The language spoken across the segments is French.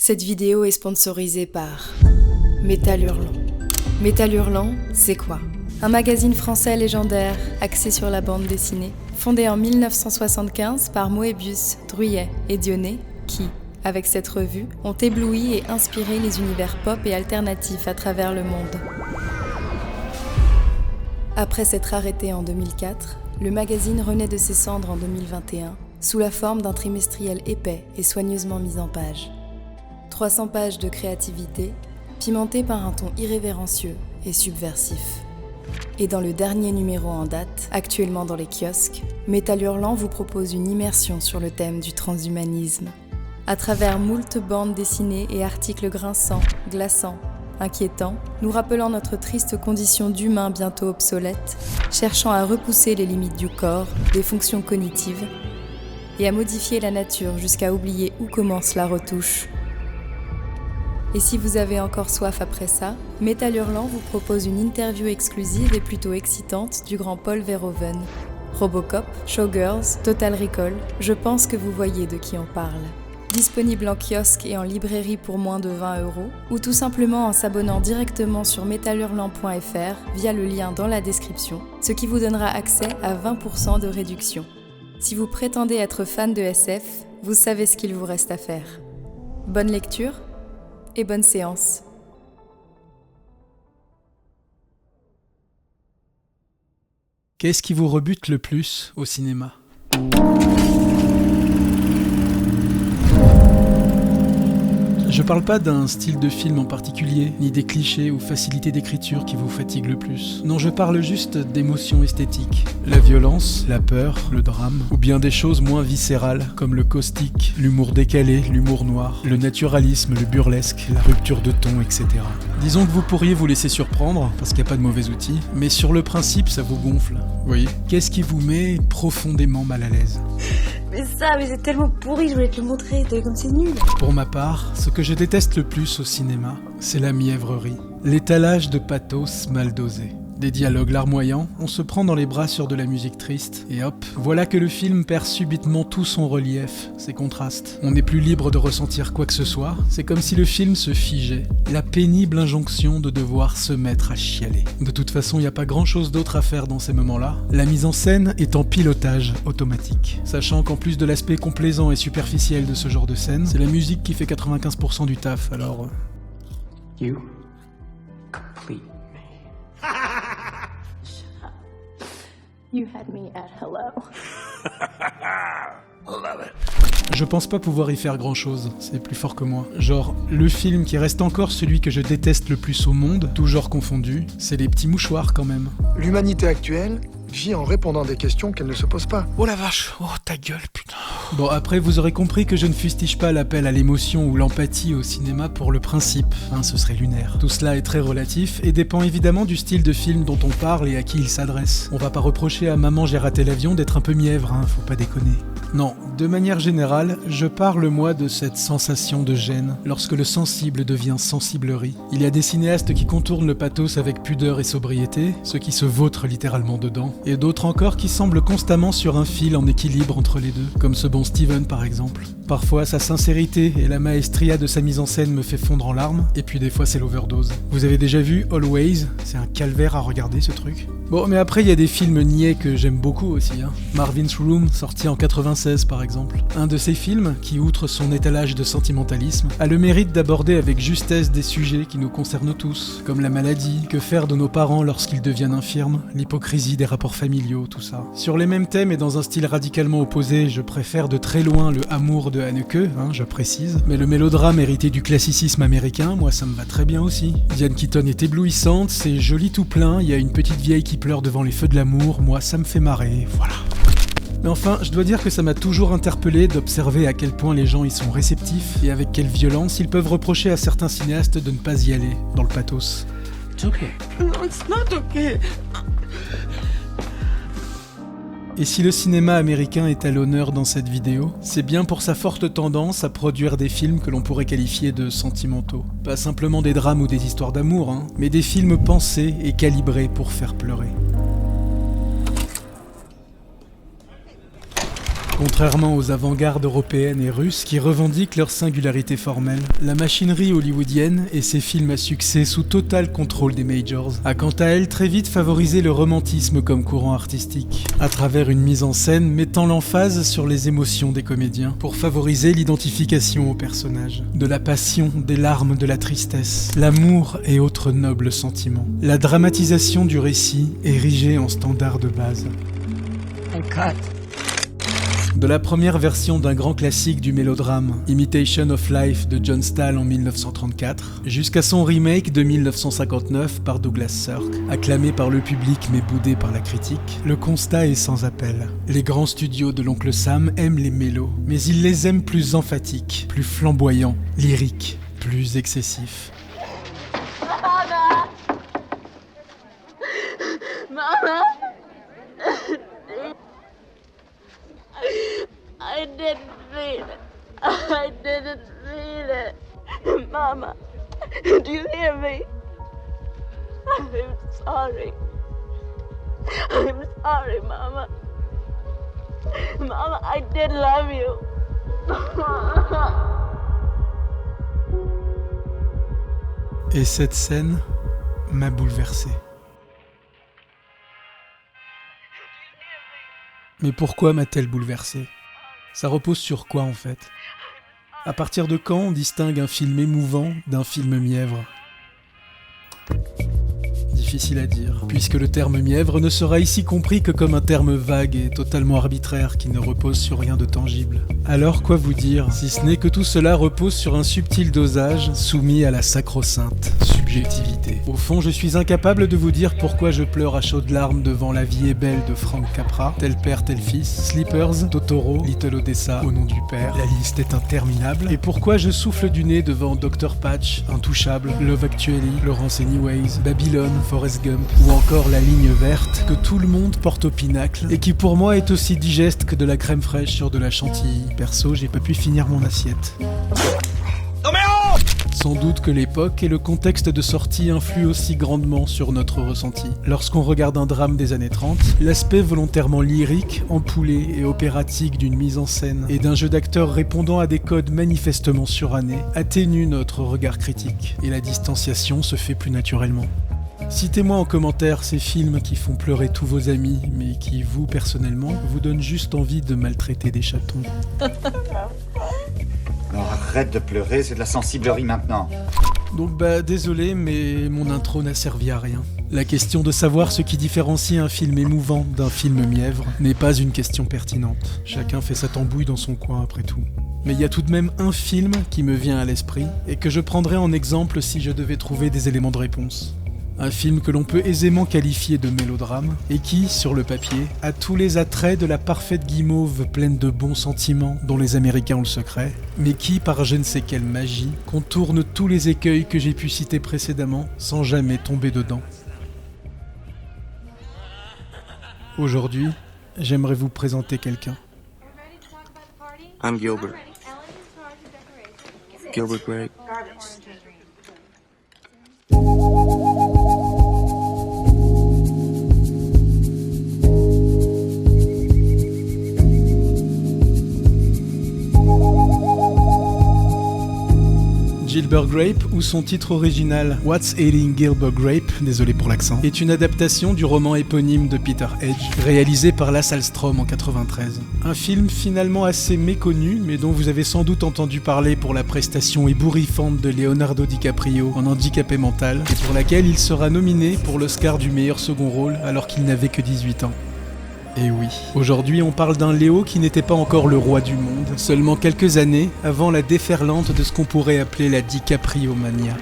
Cette vidéo est sponsorisée par Métal Hurlant. Métal Hurlant, c'est quoi ? Un magazine français légendaire axé sur la bande dessinée, fondé en 1975 par Moebius, Druillet et Dionnet, qui, avec cette revue, ont ébloui et inspiré les univers pop et alternatifs à travers le monde. Après s'être arrêté en 2004, le magazine renaît de ses cendres en 2021, sous la forme d'un trimestriel épais et soigneusement mis en page. 300 pages de créativité, pimentées par un ton irrévérencieux et subversif. Et dans le dernier numéro en date, actuellement dans les kiosques, Métal Hurlant vous propose une immersion sur le thème du transhumanisme. À travers moult bandes dessinées et articles grinçants, glaçants, inquiétants, nous rappelant notre triste condition d'humain bientôt obsolète, cherchant à repousser les limites du corps, des fonctions cognitives, et à modifier la nature jusqu'à oublier où commence la retouche. Et si vous avez encore soif après ça, Métal Hurlant vous propose une interview exclusive et plutôt excitante du grand Paul Verhoeven. Robocop, Showgirls, Total Recall, je pense que vous voyez de qui on parle. Disponible en kiosque et en librairie pour moins de 20 €, ou tout simplement en s'abonnant directement sur metalhurlant.fr via le lien dans la description, ce qui vous donnera accès à 20% de réduction. Si vous prétendez être fan de SF, vous savez ce qu'il vous reste à faire. Bonne lecture et bonne séance. Qu'est-ce qui vous rebute le plus au cinéma ? Je parle pas d'un style de film en particulier, ni des clichés ou facilités d'écriture qui vous fatiguent le plus. Non, je parle juste d'émotions esthétiques. La violence, la peur, le drame, ou bien des choses moins viscérales, comme le caustique, l'humour décalé, l'humour noir, le naturalisme, le burlesque, la rupture de ton, etc. Disons que vous pourriez vous laisser surprendre, parce qu'il n'y a pas de mauvais outils, mais sur le principe, ça vous gonfle. Vous voyez ? Qu'est-ce qui vous met profondément mal à l'aise ? Mais c'est tellement pourri, je voulais te le montrer, t'as vu comme c'est nul. Pour ma part, ce que je déteste le plus au cinéma, c'est la mièvrerie. L'étalage de pathos mal dosé. Des dialogues larmoyants, on se prend dans les bras sur de la musique triste, et hop, voilà que le film perd subitement tout son relief, ses contrastes. On n'est plus libre de ressentir quoi que ce soit, c'est comme si le film se figeait. La pénible injonction de devoir se mettre à chialer. De toute façon, il n'y a pas grand chose d'autre à faire dans ces moments-là. La mise en scène est en pilotage automatique. Sachant qu'en plus de l'aspect complaisant et superficiel de ce genre de scène, c'est la musique qui fait 95% du taf, alors... You complete me. You had me at hello. Love it. Je pense pas pouvoir y faire grand chose, c'est plus fort que moi. Genre, le film qui reste encore celui que je déteste le plus au monde, tout genre confondu, c'est Les Petits Mouchoirs quand même. L'humanité actuelle vit en répondant à des questions qu'elle ne se pose pas. Oh la vache, oh ta gueule putain. Bon après vous aurez compris que je ne fustige pas l'appel à l'émotion ou l'empathie au cinéma pour le principe, ce serait lunaire. Tout cela est très relatif et dépend évidemment du style de film dont on parle et à qui il s'adresse. On va pas reprocher à Maman j'ai raté l'avion d'être un peu mièvre, faut pas déconner. Non, de manière générale, je parle moi de cette sensation de gêne lorsque le sensible devient sensiblerie. Il y a des cinéastes qui contournent le pathos avec pudeur et sobriété, ceux qui se vautrent littéralement dedans, et d'autres encore qui semblent constamment sur un fil en équilibre entre les deux, comme ce bon Steven par exemple. Parfois sa sincérité et la maestria de sa mise en scène me fait fondre en larmes, et puis des fois c'est l'overdose. Vous avez déjà vu Always ? C'est un calvaire à regarder ce truc. Bon, mais après il y a des films niais que j'aime beaucoup aussi. Marvin's Room, sorti en 96 par exemple. Un de ces films, qui outre son étalage de sentimentalisme, a le mérite d'aborder avec justesse des sujets qui nous concernent tous, comme la maladie, que faire de nos parents lorsqu'ils deviennent infirmes, l'hypocrisie des rapports familiaux, tout ça. Sur les mêmes thèmes et dans un style radicalement opposé, je préfère de très loin le Amour de Haneke, je précise, mais le mélodrame hérité du classicisme américain, moi ça me va très bien aussi. Diane Keaton est éblouissante, c'est joli tout plein, il y a une petite vieille qui pleure devant les feux de l'amour, moi ça me fait marrer, voilà. Mais enfin, je dois dire que ça m'a toujours interpellé d'observer à quel point les gens y sont réceptifs et avec quelle violence ils peuvent reprocher à certains cinéastes de ne pas y aller, dans le pathos. It's okay. No, it's not okay. Et si le cinéma américain est à l'honneur dans cette vidéo, c'est bien pour sa forte tendance à produire des films que l'on pourrait qualifier de sentimentaux. Pas simplement des drames ou des histoires d'amour, mais des films pensés et calibrés pour faire pleurer. Contrairement aux avant-gardes européennes et russes qui revendiquent leur singularité formelle, la machinerie hollywoodienne et ses films à succès sous total contrôle des majors a quant à elle très vite favorisé le romantisme comme courant artistique, à travers une mise en scène mettant l'emphase sur les émotions des comédiens pour favoriser l'identification aux personnages, de la passion, des larmes, de la tristesse, l'amour et autres nobles sentiments. La dramatisation du récit érigée en standard de base. De la première version d'un grand classique du mélodrame, Imitation of Life de John Stahl en 1934, jusqu'à son remake de 1959 par Douglas Sirk, acclamé par le public mais boudé par la critique, le constat est sans appel. Les grands studios de l'Oncle Sam aiment les mélos, mais ils les aiment plus emphatiques, plus flamboyants, lyriques, plus excessifs. Mama! I didn't mean it. I didn't mean it. Mama, do you hear me? I'm sorry. I'm sorry, Mama. Mama, I did love you. Et cette scène m'a bouleversé. Mais pourquoi m'a-t-elle bouleversé ? Ça repose sur quoi en fait ? À partir de quand on distingue un film émouvant d'un film mièvre ? Difficile à dire, puisque le terme mièvre ne sera ici compris que comme un terme vague et totalement arbitraire qui ne repose sur rien de tangible. Alors quoi vous dire, si ce n'est que tout cela repose sur un subtil dosage soumis à la sacro-sainte subjectivité. Au fond, je suis incapable de vous dire pourquoi je pleure à chaudes larmes devant La vie est belle de Frank Capra, Tel père, tel fils, Sleepers, Totoro, Little Odessa, Au nom du père, la liste est interminable, et pourquoi je souffle du nez devant Dr Patch, Intouchable, Love Actually, Laurence Anyways, Babylone, Forrest Gump, ou encore La ligne verte, que tout le monde porte au pinacle, et qui pour moi est aussi digeste que de la crème fraîche sur de la chantilly. Perso, j'ai pas pu finir mon assiette. Sans doute que l'époque et le contexte de sortie influent aussi grandement sur notre ressenti. Lorsqu'on regarde un drame des années 30, l'aspect volontairement lyrique, ampoulé et opératique d'une mise en scène et d'un jeu d'acteurs répondant à des codes manifestement surannés atténue notre regard critique, et la distanciation se fait plus naturellement. Citez-moi en commentaire ces films qui font pleurer tous vos amis, mais qui, vous, personnellement, vous donnent juste envie de maltraiter des chatons. Alors arrête de pleurer, c'est de la sensiblerie maintenant. Donc désolé, mais mon intro n'a servi à rien. La question de savoir ce qui différencie un film émouvant d'un film mièvre n'est pas une question pertinente. Chacun fait sa tambouille dans son coin après tout. Mais il y a tout de même un film qui me vient à l'esprit, et que je prendrais en exemple si je devais trouver des éléments de réponse. Un film que l'on peut aisément qualifier de mélodrame, et qui, sur le papier, a tous les attraits de la parfaite guimauve pleine de bons sentiments dont les Américains ont le secret, mais qui, par je ne sais quelle magie, contourne tous les écueils que j'ai pu citer précédemment sans jamais tomber dedans. Aujourd'hui, j'aimerais vous présenter quelqu'un. I'm Gilbert. Gilbert Grape. Gilbert Grape, ou son titre original What's Ailing Gilbert Grape, désolé pour l'accent, est une adaptation du roman éponyme de Peter Edge, réalisé par Lasse Hallström en 1993. Un film finalement assez méconnu, mais dont vous avez sans doute entendu parler pour la prestation ébouriffante de Leonardo DiCaprio en handicapé mental, et pour laquelle il sera nominé pour l'Oscar du meilleur second rôle alors qu'il n'avait que 18 ans. Et oui, aujourd'hui on parle d'un Léo qui n'était pas encore le roi du monde, seulement quelques années avant la déferlante de ce qu'on pourrait appeler la DiCaprio-mania.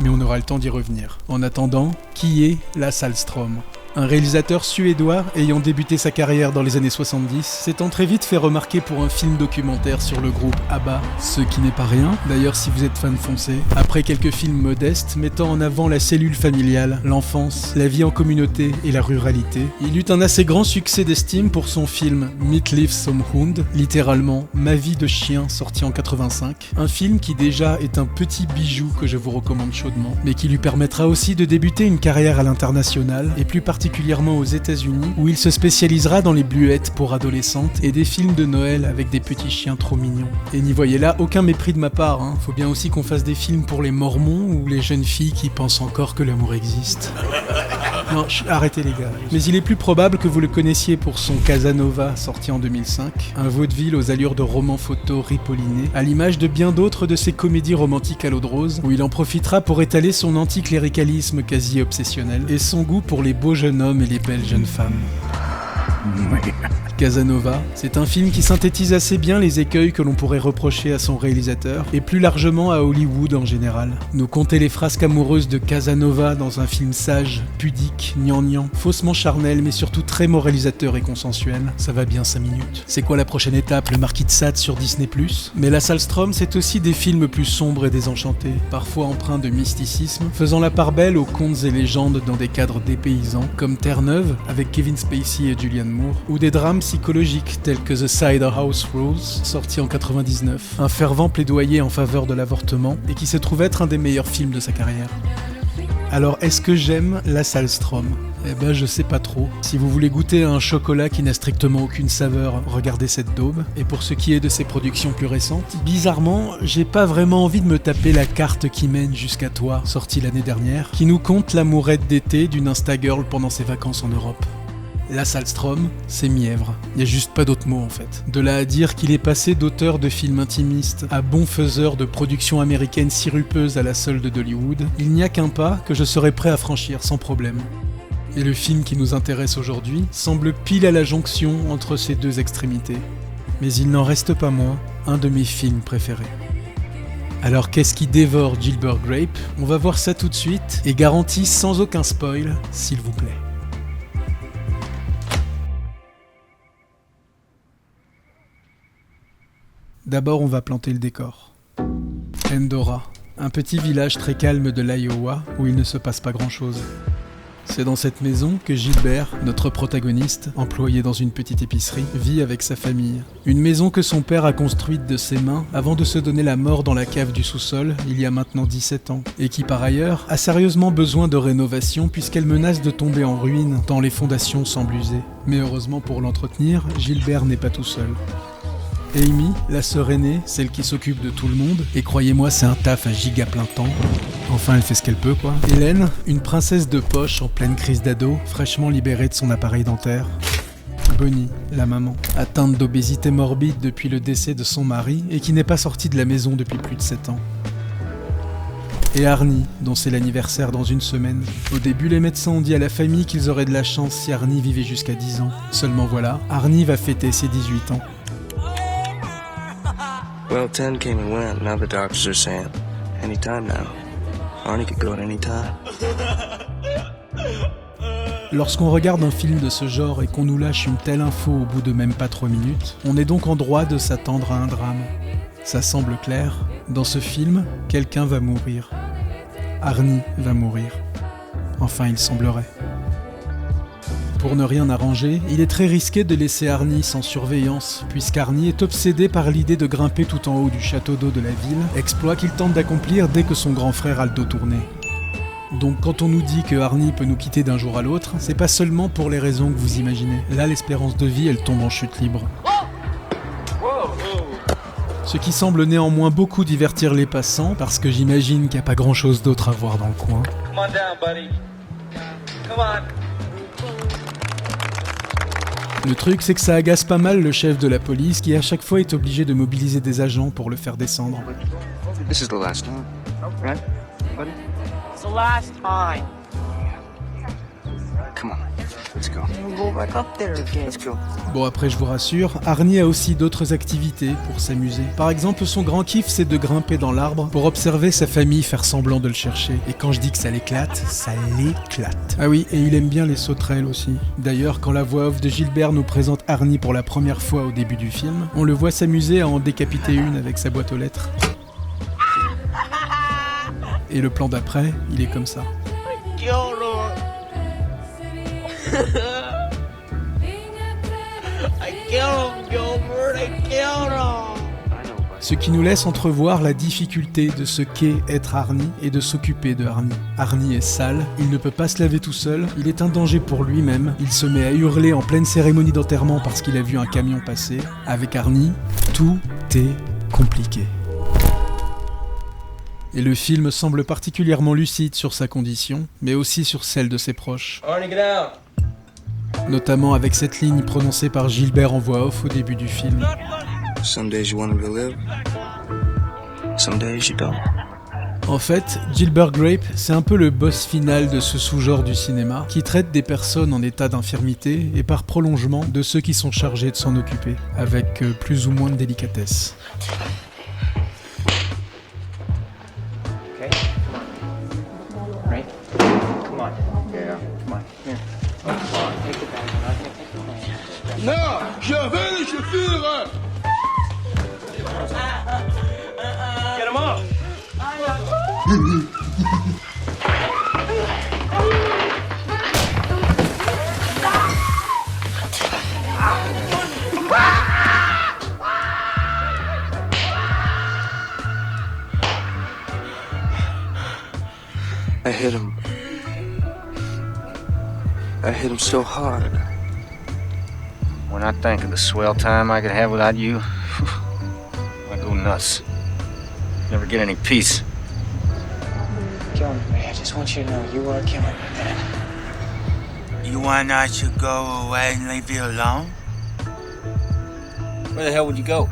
Mais on aura le temps d'y revenir. En attendant, qui est Lasse Hallström ? Un réalisateur suédois ayant débuté sa carrière dans les années 70, s'étant très vite fait remarquer pour un film documentaire sur le groupe ABBA, ce qui n'est pas rien, d'ailleurs si vous êtes fan foncé. Après quelques films modestes mettant en avant la cellule familiale, l'enfance, la vie en communauté et la ruralité, il eut un assez grand succès d'estime pour son film Mitt Lief som Hund, littéralement Ma vie de chien, sorti en 85, un film qui déjà est un petit bijou que je vous recommande chaudement, mais qui lui permettra aussi de débuter une carrière à l'international, et plus particulièrement aux États-Unis, où il se spécialisera dans les bluettes pour adolescentes et des films de Noël avec des petits chiens trop mignons. Et n'y voyez là aucun mépris de ma part, hein. Faut bien aussi qu'on fasse des films pour les mormons ou les jeunes filles qui pensent encore que l'amour existe. Non, arrêtez les gars. Mais il est plus probable que vous le connaissiez pour son Casanova, sorti en 2005, un vaudeville aux allures de roman photo ripolliné, à l'image de bien d'autres de ses comédies romantiques à l'eau de rose, où il en profitera pour étaler son anticléricalisme quasi obsessionnel et son goût pour les beaux jeunes hommes et les belles jeunes femmes. Casanova, c'est un film qui synthétise assez bien les écueils que l'on pourrait reprocher à son réalisateur, et plus largement à Hollywood en général. Nous conter les frasques amoureuses de Casanova dans un film sage, pudique, gnangnan, faussement charnel, mais surtout très moralisateur et consensuel, ça va bien 5 minutes. C'est quoi la prochaine étape, le Marquis de Sade sur Disney+? Mais La Salstrom, c'est aussi des films plus sombres et désenchantés, parfois empreints de mysticisme, faisant la part belle aux contes et légendes dans des cadres dépaysants, comme Terre-Neuve, avec Kevin Spacey et Julianne Moore, ou des drames psychologiques tels que The Cider House Rules, sorti en 99, un fervent plaidoyer en faveur de l'avortement et qui se trouve être un des meilleurs films de sa carrière. Alors est-ce que j'aime La Salstrom ? Eh ben je sais pas trop. Si vous voulez goûter à un chocolat qui n'a strictement aucune saveur, regardez cette daube. Et pour ce qui est de ses productions plus récentes, bizarrement, j'ai pas vraiment envie de me taper La carte qui mène jusqu'à toi, sortie l'année dernière, qui nous conte l'amourette d'été d'une Instagirl pendant ses vacances en Europe. La Salstrom, c'est mièvre. Il n'y a juste pas d'autre mot en fait. De là à dire qu'il est passé d'auteur de films intimistes à bon faiseur de productions américaines sirupeuses à la solde d'Hollywood, il n'y a qu'un pas que je serais prêt à franchir sans problème. Et le film qui nous intéresse aujourd'hui semble pile à la jonction entre ces deux extrémités. Mais il n'en reste pas moins un de mes films préférés. Alors qu'est-ce qui dévore Gilbert Grape ? On va voir ça tout de suite et garanti sans aucun spoil, s'il vous plaît. D'abord, on va planter le décor. Endora, un petit village très calme de l'Iowa où il ne se passe pas grand-chose. C'est dans cette maison que Gilbert, notre protagoniste, employé dans une petite épicerie, vit avec sa famille. Une maison que son père a construite de ses mains avant de se donner la mort dans la cave du sous-sol il y a maintenant 17 ans, et qui par ailleurs a sérieusement besoin de rénovation puisqu'elle menace de tomber en ruine tant les fondations semblent usées. Mais heureusement pour l'entretenir, Gilbert n'est pas tout seul. Amy, la sœur aînée, celle qui s'occupe de tout le monde, et croyez-moi c'est un taf à giga plein temps. Enfin elle fait ce qu'elle peut quoi. Hélène, une princesse de poche en pleine crise d'ado, fraîchement libérée de son appareil dentaire. Bonnie, la maman, atteinte d'obésité morbide depuis le décès de son mari et qui n'est pas sortie de la maison depuis plus de 7 ans. Et Arnie, dont c'est l'anniversaire dans une semaine. Au début, les médecins ont dit à la famille qu'ils auraient de la chance si Arnie vivait jusqu'à 10 ans. Seulement voilà, Arnie va fêter ses 18 ans. Well, 10 came and went. Now the doctors are saying, anytime now. Arnie could go at any time. Lorsqu'on regarde un film de ce genre et qu'on nous lâche une telle info au bout de même pas 3 minutes, on est donc en droit de s'attendre à un drame. Ça semble clair. Dans ce film, quelqu'un va mourir. Arnie va mourir. Enfin, il semblerait. Pour ne rien arranger, il est très risqué de laisser Arnie sans surveillance, puisqu'Arnie est obsédé par l'idée de grimper tout en haut du château d'eau de la ville, exploit qu'il tente d'accomplir dès que son grand frère a le dos tourné. Donc quand on nous dit que Arnie peut nous quitter d'un jour à l'autre, c'est pas seulement pour les raisons que vous imaginez. Là, l'espérance de vie, elle tombe en chute libre. Ce qui semble néanmoins beaucoup divertir les passants, parce que j'imagine qu'il n'y a pas grand chose d'autre à voir dans le coin. Come on down, buddy. Come on. Le truc, c'est que ça agace pas mal le chef de la police qui à chaque fois est obligé de mobiliser des agents pour le faire descendre. This is the last time, right, buddy? It's the last time. Come on. Let's go. We'll go back up there again. Let's go. Bon, après je vous rassure, Arnie a aussi d'autres activités pour s'amuser. Par exemple, son grand kiff c'est de grimper dans l'arbre pour observer sa famille faire semblant de le chercher. Et quand je dis que ça l'éclate, ça l'éclate. Ah oui, et il aime bien les sauterelles aussi. D'ailleurs, quand la voix off de Gilbert nous présente Arnie pour la première fois au début du film, on le voit s'amuser à en décapiter une avec sa boîte aux lettres. Et le plan d'après, il est comme ça. Ce qui nous laisse entrevoir la difficulté de ce qu'est être Arnie et de s'occuper de Arnie. Arnie est sale, il ne peut pas se laver tout seul, il est un danger pour lui-même, il se met à hurler en pleine cérémonie d'enterrement parce qu'il a vu un camion passer. Avec Arnie, tout est compliqué. Et le film semble particulièrement lucide sur sa condition, mais aussi sur celle de ses proches. Arnie, get out. Notamment avec cette ligne prononcée par Gilbert en voix off au début du film. Some days you want to live. Some days you don't. En fait, Gilbert Grape, c'est un peu le boss final de ce sous-genre du cinéma, qui traite des personnes en état d'infirmité et par prolongement de ceux qui sont chargés de s'en occuper, avec plus ou moins de délicatesse. Okay, come on. Right? Come on. Yeah, come on. Here. Oh, come on. Take the bag. I'm not gonna take the bag. Non, je vais le chauffeur. Get him off! I hit him. I hit him so hard. When I think of the swell time I could have without you, I go nuts. Never get any peace. Killing me, man. I just want you to know you are killing me, man. You want I should go away and leave you alone? Where the hell would you go?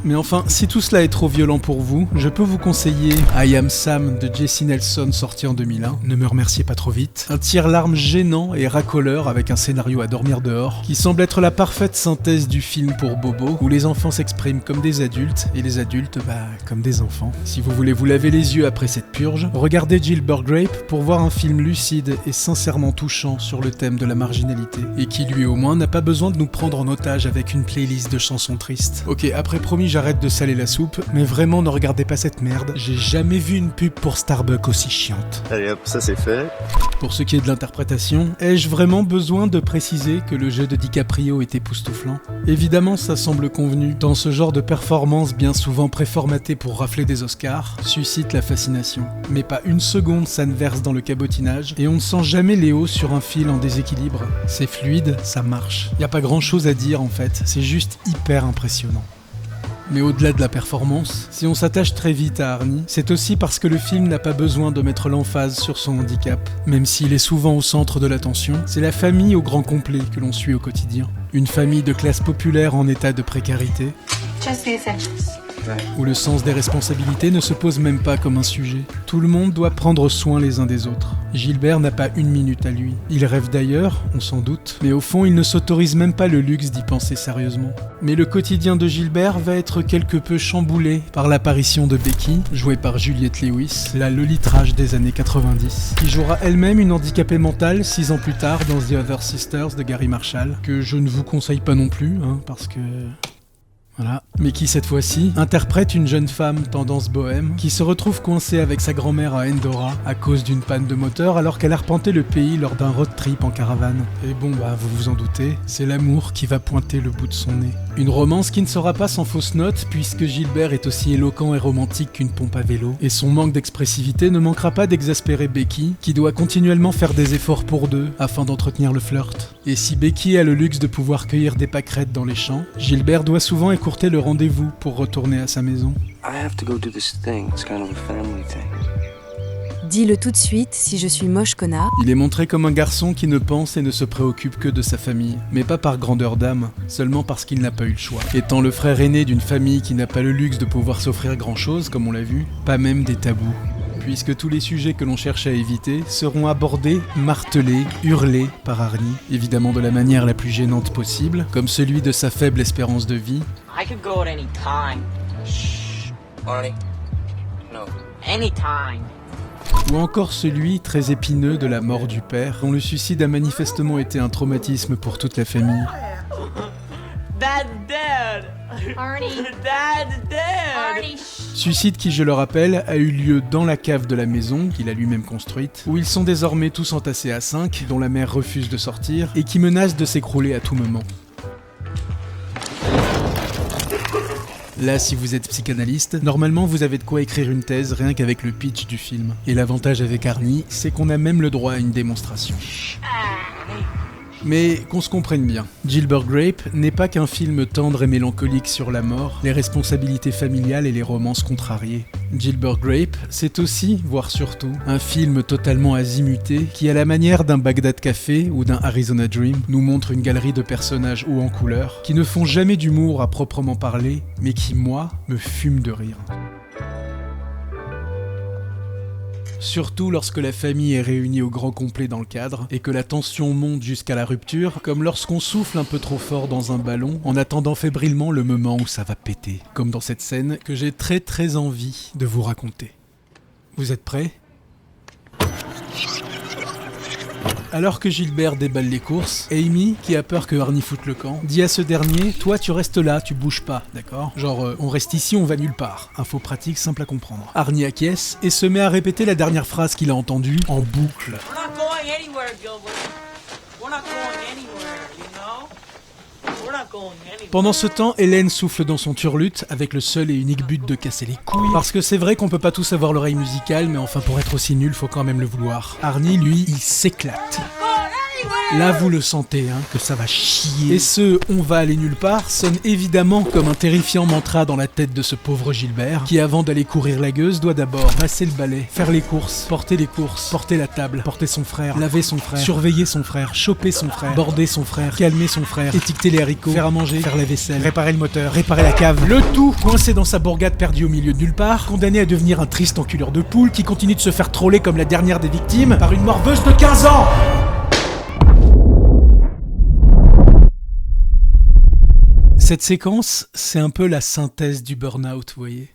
Mais enfin, si tout cela est trop violent pour vous, je peux vous conseiller I Am Sam de Jesse Nelson sorti en 2001, ne me remerciez pas trop vite, un tire-larme gênant et racoleur avec un scénario à dormir dehors, qui semble être la parfaite synthèse du film pour Bobo, où les enfants s'expriment comme des adultes, et les adultes, comme des enfants. Si vous voulez vous laver les yeux après cette purge, regardez Gilbert Grape pour voir un film lucide et sincèrement touchant sur le thème de la marginalité, et qui lui au moins n'a pas besoin de nous prendre en otage avec une playlist de chansons tristes. Ok, après promis, j'arrête de saler la soupe, mais vraiment ne regardez pas cette merde, j'ai jamais vu une pub pour Starbucks aussi chiante. Allez hop, ça c'est fait. Pour ce qui est de l'interprétation, ai-je vraiment besoin de préciser que le jeu de DiCaprio est époustouflant ? Évidemment, ça semble convenu, tant ce genre de performance bien souvent préformatée pour rafler des Oscars suscite la fascination. Mais pas une seconde ça ne verse dans le cabotinage, et on ne sent jamais Léo sur un fil en déséquilibre. C'est fluide, ça marche. Y a pas grand chose à dire en fait, c'est juste hyper impressionnant. Mais au-delà de la performance, si on s'attache très vite à Arnie, c'est aussi parce que le film n'a pas besoin de mettre l'emphase sur son handicap. Même s'il est souvent au centre de l'attention, c'est la famille au grand complet que l'on suit au quotidien. Une famille de classe populaire en état de précarité, Just the essentials. où le sens des responsabilités ne se pose même pas comme un sujet. Tout le monde doit prendre soin les uns des autres. Gilbert n'a pas une minute à lui. Il rêve d'ailleurs, on s'en doute, mais au fond il ne s'autorise même pas le luxe d'y penser sérieusement. Mais le quotidien de Gilbert va être quelque peu chamboulé par l'apparition de Becky, jouée par Juliette Lewis, la lolitrage des années 90, qui jouera elle-même une handicapée mentale 6 ans plus tard dans The Other Sisters de Gary Marshall, que je ne vous conseille pas non plus, parce que... Voilà. Mais qui cette fois-ci interprète une jeune femme tendance bohème qui se retrouve coincée avec sa grand-mère à Endora à cause d'une panne de moteur alors qu'elle arpentait le pays lors d'un road trip en caravane. Et bon vous vous en doutez, c'est l'amour qui va pointer le bout de son nez. Une romance qui ne sera pas sans fausse note puisque Gilbert est aussi éloquent et romantique qu'une pompe à vélo et son manque d'expressivité ne manquera pas d'exaspérer Becky qui doit continuellement faire des efforts pour deux afin d'entretenir le flirt. Et si Becky a le luxe de pouvoir cueillir des pâquerettes dans les champs, Gilbert doit souvent écourter le rendez-vous pour retourner à sa maison. I have to go do this thing. It's kind of a family thing. Dis-le tout de suite si je suis moche connard. Il est montré comme un garçon qui ne pense et ne se préoccupe que de sa famille, mais pas par grandeur d'âme, seulement parce qu'il n'a pas eu le choix. Étant le frère aîné d'une famille qui n'a pas le luxe de pouvoir s'offrir grand-chose, comme on l'a vu, pas même des tabous. puisque tous les sujets que l'on cherche à éviter seront abordés, martelés, hurlés par Arnie, évidemment de la manière la plus gênante possible, comme celui de sa faible espérance de vie. I could go at any time. Shh. Arnie. No. Anytime. Ou encore celui très épineux de la mort du père, dont le suicide a manifestement été un traumatisme pour toute la famille. Dad's dead. Arnie. Dad's dead. Arnie. Suicide qui, je le rappelle, a eu lieu dans la cave de la maison, qu'il a lui-même construite, où ils sont désormais tous entassés à 5, dont la mère refuse de sortir, et qui menace de s'écrouler à tout moment. Là, si vous êtes psychanalyste, normalement vous avez de quoi écrire une thèse rien qu'avec le pitch du film. Et l'avantage avec Arnie, c'est qu'on a même le droit à une démonstration. Mais qu'on se comprenne bien, Gilbert Grape n'est pas qu'un film tendre et mélancolique sur la mort, les responsabilités familiales et les romances contrariées. Gilbert Grape, c'est aussi, voire surtout, un film totalement azimuté qui, à la manière d'un Bagdad Café ou d'un Arizona Dream, nous montre une galerie de personnages hauts en couleur, qui ne font jamais d'humour à proprement parler, mais qui, moi, me fument de rire. Surtout lorsque la famille est réunie au grand complet dans le cadre et que la tension monte jusqu'à la rupture, comme lorsqu'on souffle un peu trop fort dans un ballon en attendant fébrilement le moment où ça va péter. Comme dans cette scène que j'ai très envie de vous raconter. Vous êtes prêts ? Alors que Gilbert déballe les courses, Amy, qui a peur que Arnie foute le camp, dit à ce dernier « Toi, tu restes là, tu bouges pas, d'accord ? Genre, on reste ici, on va nulle part. » Info pratique, simple à comprendre. Arnie acquiesce et se met à répéter la dernière phrase qu'il a entendue en boucle. We're not going anywhere, Gilbert. We're not going anywhere, you know? We're not going anywhere. Pendant ce temps, Hélène souffle dans son turlute avec le seul et unique but de casser les couilles. Parce que c'est vrai qu'on peut pas tous avoir l'oreille musicale, mais enfin pour être aussi nul, faut quand même le vouloir. Arnie, lui, il s'éclate. Là, vous le sentez, hein, que ça va chier. Et ce « on va aller nulle part » sonne évidemment comme un terrifiant mantra dans la tête de ce pauvre Gilbert, qui avant d'aller courir la gueuse, doit d'abord passer le balai, faire les courses, porter la table, porter son frère, laver son frère, surveiller son frère, choper son frère, border son frère, calmer son frère, étiqueter les haricots, faire à manger, faire la vaisselle, réparer le moteur, réparer la cave. Le tout coincé dans sa bourgade perdue au milieu de nulle part, condamné à devenir un triste enculeur de poule qui continue de se faire troller comme la dernière des victimes par une morveuse de 15 ans. Cette séquence, c'est un peu la synthèse du burn-out, vous voyez.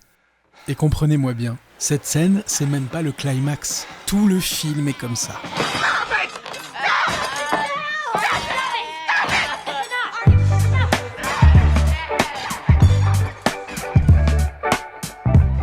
Et comprenez-moi bien, cette scène, c'est même pas le climax. Tout le film est comme ça.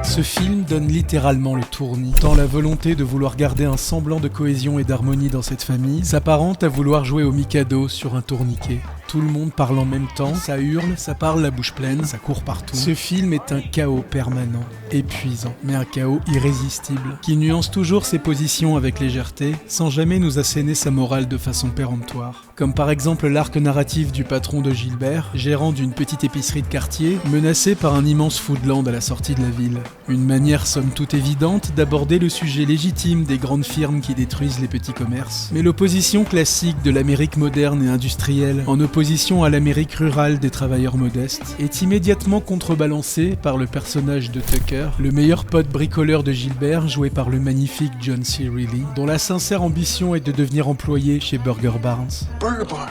Ce film donne littéralement le tournis, tant la volonté de vouloir garder un semblant de cohésion et d'harmonie dans cette famille s'apparente à vouloir jouer au Mikado sur un tourniquet. Tout le monde parle en même temps, ça hurle, ça parle la bouche pleine, ça court partout. Ce film est un chaos permanent, épuisant, mais un chaos irrésistible, qui nuance toujours ses positions avec légèreté, sans jamais nous asséner sa morale de façon péremptoire. Comme par exemple l'arc narratif du patron de Gilbert, gérant d'une petite épicerie de quartier, menacé par un immense foodland à la sortie de la ville. Une manière somme toute évidente d'aborder le sujet légitime des grandes firmes qui détruisent les petits commerces. Mais l'opposition classique de l'Amérique moderne et industrielle, en opposition à l'Amérique rurale des travailleurs modestes, est immédiatement contrebalancée par le personnage de Tucker, le meilleur pote bricoleur de Gilbert, joué par le magnifique John C. Reilly, dont la sincère ambition est de devenir employé chez Burger Barnes. Burger Bar.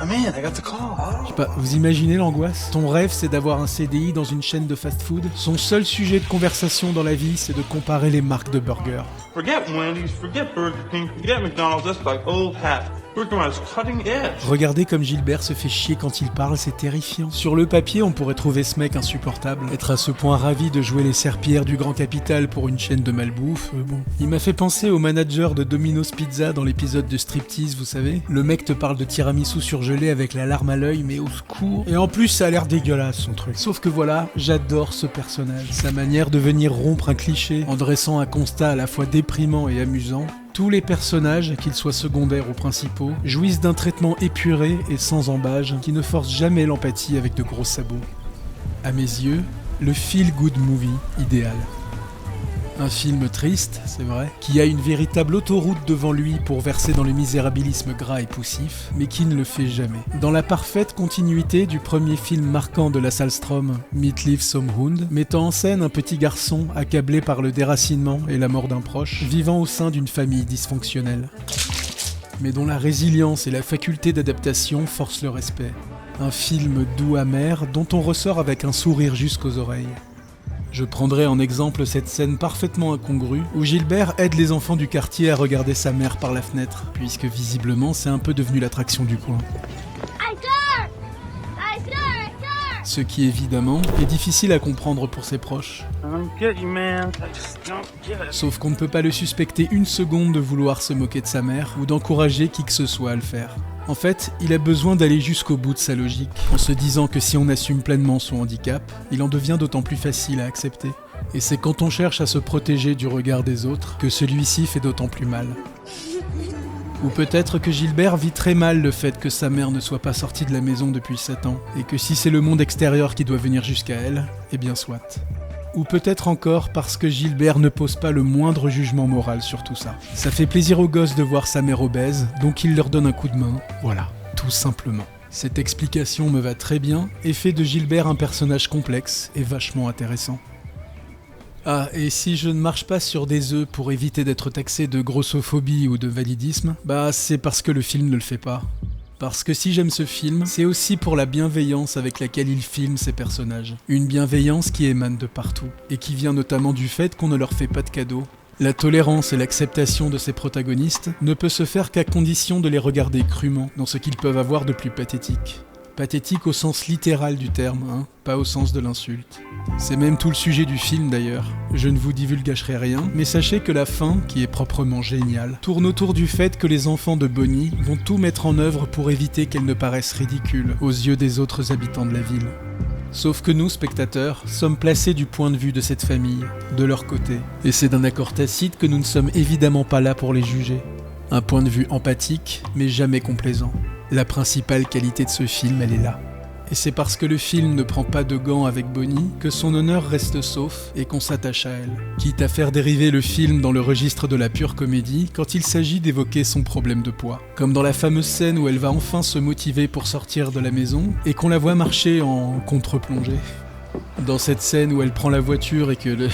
I'm in, I got the call. Je sais pas, vous imaginez l'angoisse ? Ton rêve, c'est d'avoir un CDI dans une chaîne de fast-food. Son seul sujet de conversation dans la vie, c'est de comparer les marques de burgers. Forget Wendy's, forget Burger King, forget McDonald's, that's like old hat. Burger Bar is cutting edge. Regardez comme Gilbert se fait chier quand il parle, c'est terrifiant. Sur le papier, on pourrait trouver ce mec insupportable. Être à ce point ravi de jouer les serpillères du grand capital pour une chaîne de malbouffe, bon. Il m'a fait penser au manager de Domino's Pizza dans l'épisode de Striptease, vous savez. Le mec te parle de tiramisu surgelé avec la larme à l'œil, mais au secours. Et en plus, ça a l'air dégueulasse son truc. Sauf que voilà, j'adore ce personnage. Sa manière de venir rompre un cliché en dressant un constat à la fois déprimant et amusant. Tous les personnages, qu'ils soient secondaires ou principaux, jouissent d'un traitement épuré et sans embâge qui ne force jamais l'empathie avec de gros sabots. À mes yeux, le feel-good movie idéal. Un film triste, c'est vrai, qui a une véritable autoroute devant lui pour verser dans le misérabilisme gras et poussif, mais qui ne le fait jamais. Dans la parfaite continuité du premier film marquant de la Sahlström, Mitt Liv som Hund, mettant en scène un petit garçon accablé par le déracinement et la mort d'un proche, vivant au sein d'une famille dysfonctionnelle, mais dont la résilience et la faculté d'adaptation forcent le respect. Un film doux amer dont on ressort avec un sourire jusqu'aux oreilles. Je prendrai en exemple cette scène parfaitement incongrue où Gilbert aide les enfants du quartier à regarder sa mère par la fenêtre, puisque visiblement c'est un peu devenu l'attraction du coin. Ce qui évidemment est difficile à comprendre pour ses proches. Sauf qu'on ne peut pas le suspecter une seconde de vouloir se moquer de sa mère ou d'encourager qui que ce soit à le faire. En fait, il a besoin d'aller jusqu'au bout de sa logique, en se disant que si on assume pleinement son handicap, il en devient d'autant plus facile à accepter. Et c'est quand on cherche à se protéger du regard des autres que celui-ci fait d'autant plus mal. Ou peut-être que Gilbert vit très mal le fait que sa mère ne soit pas sortie de la maison depuis 7 ans, et que si c'est le monde extérieur qui doit venir jusqu'à elle, eh bien soit. Ou peut-être encore parce que Gilbert ne pose pas le moindre jugement moral sur tout ça. Ça fait plaisir aux gosses de voir sa mère obèse, donc il leur donne un coup de main, voilà, tout simplement. Cette explication me va très bien et fait de Gilbert un personnage complexe et vachement intéressant. Ah, et si je ne marche pas sur des œufs pour éviter d'être taxé de grossophobie ou de validisme, bah c'est parce que le film ne le fait pas. Parce que si j'aime ce film, c'est aussi pour la bienveillance avec laquelle il filme ses personnages. Une bienveillance qui émane de partout, et qui vient notamment du fait qu'on ne leur fait pas de cadeaux. La tolérance et l'acceptation de ses protagonistes ne peut se faire qu'à condition de les regarder crûment, dans ce qu'ils peuvent avoir de plus pathétique. Pathétique au sens littéral du terme, hein, pas au sens de l'insulte. C'est même tout le sujet du film d'ailleurs. Je ne vous divulgacherai rien, mais sachez que la fin, qui est proprement géniale, tourne autour du fait que les enfants de Bonnie vont tout mettre en œuvre pour éviter qu'elle ne paraisse ridicule aux yeux des autres habitants de la ville. Sauf que nous, spectateurs, sommes placés du point de vue de cette famille, de leur côté. Et c'est d'un accord tacite que nous ne sommes évidemment pas là pour les juger. Un point de vue empathique, mais jamais complaisant. La principale qualité de ce film, elle est là. Et c'est parce que le film ne prend pas de gants avec Bonnie que son honneur reste sauf et qu'on s'attache à elle. Quitte à faire dériver le film dans le registre de la pure comédie quand il s'agit d'évoquer son problème de poids. Comme dans la fameuse scène où elle va enfin se motiver pour sortir de la maison et qu'on la voit marcher en contre-plongée. Dans cette scène où elle prend la voiture et que le...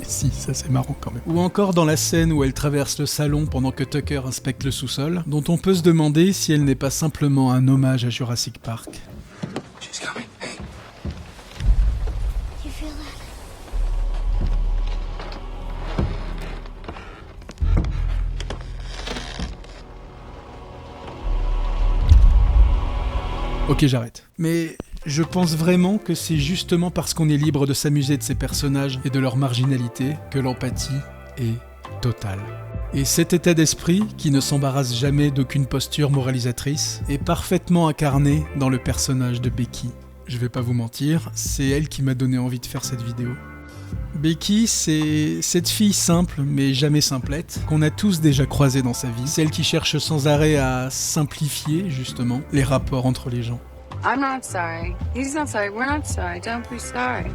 Si, ça c'est marrant quand même. Ou encore dans la scène où elle traverse le salon pendant que Tucker inspecte le sous-sol, dont on peut se demander si elle n'est pas simplement un hommage à Jurassic Park. She's coming. Hey. You feel that? Ok, j'arrête. Mais je pense vraiment que c'est justement parce qu'on est libre de s'amuser de ces personnages et de leur marginalité que l'empathie est totale. Et cet état d'esprit, qui ne s'embarrasse jamais d'aucune posture moralisatrice, est parfaitement incarné dans le personnage de Becky. Je vais pas vous mentir, c'est elle qui m'a donné envie de faire cette vidéo. Becky, c'est cette fille simple, mais jamais simplette, qu'on a tous déjà croisée dans sa vie. Celle qui cherche sans arrêt à simplifier, justement, les rapports entre les gens. I'm not sorry. He's not sorry. We're not sorry. Don't be sorry.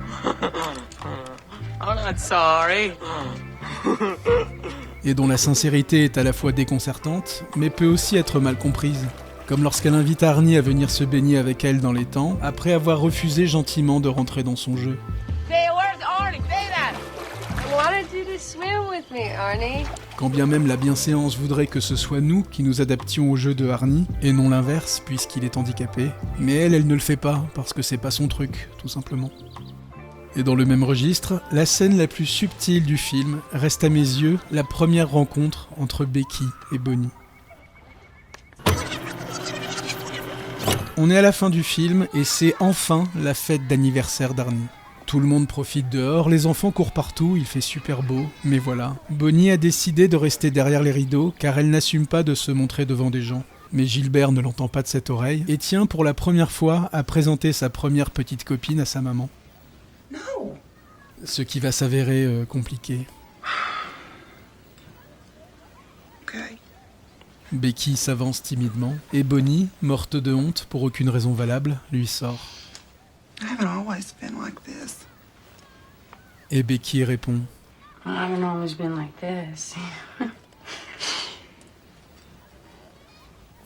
I'm not sorry. Et dont la sincérité est à la fois déconcertante, mais peut aussi être mal comprise. Comme lorsqu'elle invite Arnie à venir se baigner avec elle dans les temps, après avoir refusé gentiment de rentrer dans son jeu. Hey, where's Arnie? Say that. I wanted you to swim with me, Arnie. Quand bien même la bienséance voudrait que ce soit nous qui nous adaptions au jeu de Arnie, et non l'inverse, puisqu'il est handicapé. Mais elle ne le fait pas, parce que c'est pas son truc, tout simplement. Et dans le même registre, la scène la plus subtile du film reste à mes yeux la première rencontre entre Becky et Bonnie. On est à la fin du film, et c'est enfin la fête d'anniversaire d'Arnie. Tout le monde profite dehors, les enfants courent partout, il fait super beau, mais voilà. Bonnie a décidé de rester derrière les rideaux car elle n'assume pas de se montrer devant des gens. Mais Gilbert ne l'entend pas de cette oreille et tient pour la première fois à présenter sa première petite copine à sa maman. No. Ce qui va s'avérer compliqué. Okay. Becky s'avance timidement et Bonnie, morte de honte pour aucune raison valable, lui sort. I haven't always been like this. Et Becky répond I haven't always been like this.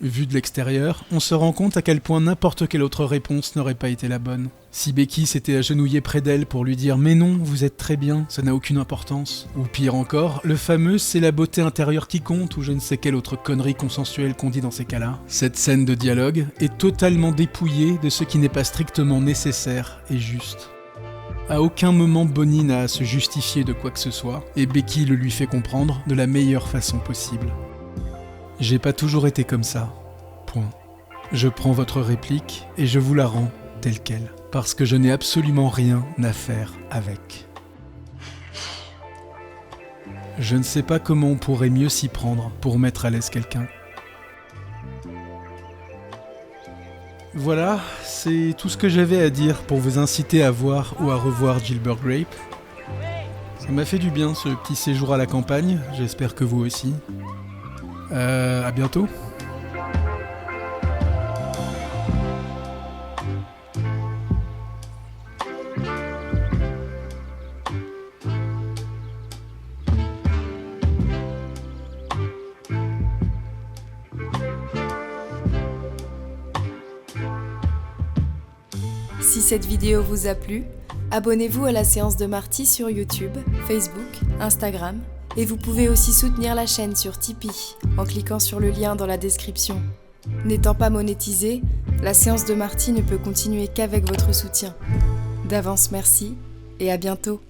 Vu de l'extérieur, on se rend compte à quel point n'importe quelle autre réponse n'aurait pas été la bonne. Si Becky s'était agenouillée près d'elle pour lui dire « Mais non, vous êtes très bien, ça n'a aucune importance ». Ou pire encore, le fameux « c'est la beauté intérieure qui compte » ou je ne sais quelle autre connerie consensuelle qu'on dit dans ces cas-là. Cette scène de dialogue est totalement dépouillée de ce qui n'est pas strictement nécessaire et juste. À aucun moment Bonnie n'a à se justifier de quoi que ce soit, et Becky le lui fait comprendre de la meilleure façon possible. J'ai pas toujours été comme ça. Point. Je prends votre réplique et je vous la rends telle quelle. Parce que je n'ai absolument rien à faire avec. Je ne sais pas comment on pourrait mieux s'y prendre pour mettre à l'aise quelqu'un. Voilà, c'est tout ce que j'avais à dire pour vous inciter à voir ou à revoir Gilbert Grape. Ça m'a fait du bien ce petit séjour à la campagne, j'espère que vous aussi. À bientôt. Si cette vidéo vous a plu, abonnez-vous à la séance de Marty sur YouTube, Facebook, Instagram, et vous pouvez aussi soutenir la chaîne sur Tipeee en cliquant sur le lien dans la description. N'étant pas monétisée, la séance de Marty ne peut continuer qu'avec votre soutien. D'avance merci et à bientôt.